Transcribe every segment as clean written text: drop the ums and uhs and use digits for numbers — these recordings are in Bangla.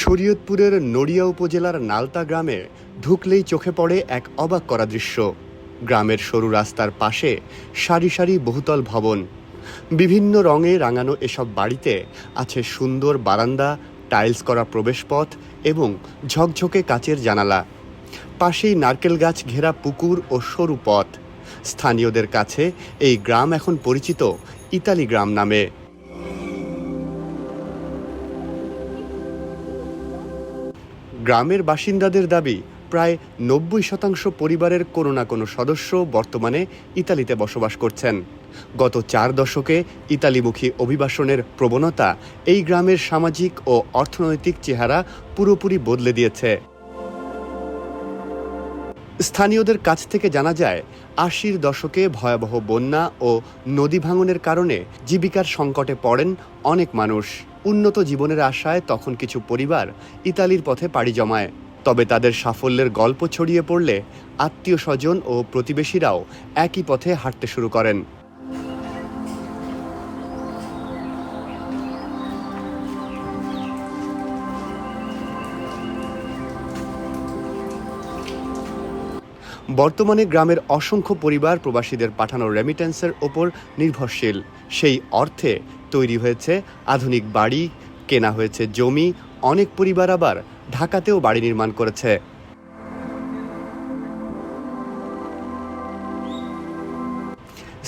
শরীয়তপুরের নড়িয়া উপজেলার নালতা গ্রামে ঢুকলেই চোখে পড়ে এক অবাক করা দৃশ্য। গ্রামের সরু রাস্তার পাশে সারি সারি বহুতল ভবন। বিভিন্ন রঙে রাঙানো এসব বাড়িতে আছে সুন্দর বারান্দা, টাইলস করা প্রবেশপথ এবং ঝকঝকে কাচের জানালা। পাশেই নারকেল গাছ ঘেরা পুকুর ও সরু পথ। স্থানীয়দের কাছে এই গ্রাম এখন পরিচিত ইতালি গ্রাম নামে। গ্রামের বাসিন্দাদের দাবি, প্রায় ৯০% পরিবারের কোনো না কোনো সদস্য বর্তমানে ইতালিতে বসবাস করছেন। গত ৪ দশকে ইতালিমুখী অভিবাসনের প্রবণতা এই গ্রামের সামাজিক ও অর্থনৈতিক চেহারা পুরোপুরি বদলে দিয়েছে। স্থানীয়দের কাছ থেকে জানা যায়, ৮০-র দশকে ভয়াবহ বন্যা ও নদী ভাঙনের কারণে জীবিকার সংকটে পড়েন অনেক মানুষ। উন্নত জীবনের আশায় তখন কিছু পরিবার ইতালির পথে পাড়ি জমায়। তবে তাদের সাফল্যের গল্প ছড়িয়ে পড়লে আত্মীয় স্বজন ও প্রতিবেশীরাও একই পথে হাঁটতে শুরু করেন। বর্তমানে গ্রামের অসংখ্য পরিবার প্রবাসীদের পাঠানো রেমিটেন্সের ওপর নির্ভরশীল। সেই অর্থে তৈরি হয়েছে আধুনিক বাড়ি, কেনা হয়েছে জমি, অনেক পরিবার আবার ঢাকাতেও বাড়ি নির্মাণ করেছে।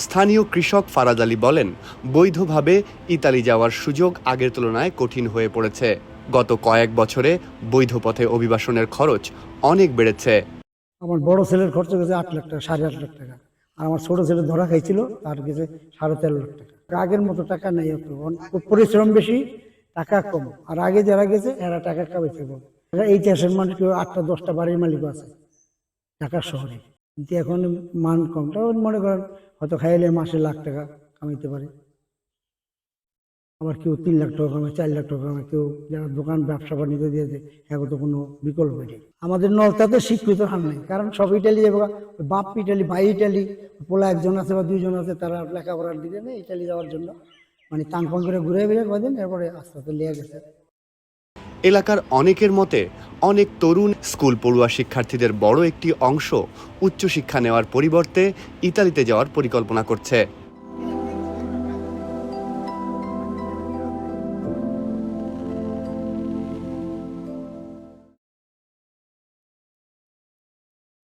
স্থানীয় কৃষক ফারাজ আলী বলেন, বৈধভাবে ইতালি যাওয়ার সুযোগ আগের তুলনায় কঠিন হয়ে পড়েছে। গত কয়েক বছরে বৈধ পথে অভিবাসনের খরচ অনেক বেড়েছে। আমার বড় ছেলের খরচ গেছে ৮ লাখ টাকা, ৮.৫ লাখ টাকা। আর আমার ছোট ছেলে ধরা খাইছিল, তার গেছে ১৩.৫ লাখ টাকা। আগের মতো টাকা নেই, পরিশ্রম বেশি, টাকা কম। আর আগে যারা গেছে এরা টাকা কামাইতে কম। এই দেশের মানুষ কেউ ৮টা-১০টা বাড়ির মালিক আছে ঢাকা শহরে, কিন্তু এখন মান কম। তখন মনে করেন হয়তো খাইলে মাসে ১ লাখ টাকা কামাইতে পারে। আবার কেউ ৩ লাখ টাকা কামায়, ৪ লাখ টাকা কামায়। কেউ যারা দোকান ব্যবসা বাণিজ্য দিয়েছে এখন তো কোনো বিকল্প নেই। আমাদের নলতাতে শিক্ষিত হার নেই, কারণ সব ইটালি যাবে। বাপ ইটালি, ভাই ইটালি, পোলা একজন আছে বা ২জন আছে, তারা লেখাপড়ার দিকে নেই ইটালি যাওয়ার জন্য, মানে টানপন করে ঘুরে বেড়ে কদিন, এরপরে আস্তে আস্তে লিয়ে গেছে। এলাকার অনেকের মতে, অনেক তরুণ স্কুল পড়ুয়া শিক্ষার্থীদের বড় একটি অংশ উচ্চশিক্ষা নেওয়ার পরিবর্তে ইতালিতে যাওয়ার পরিকল্পনা করছে।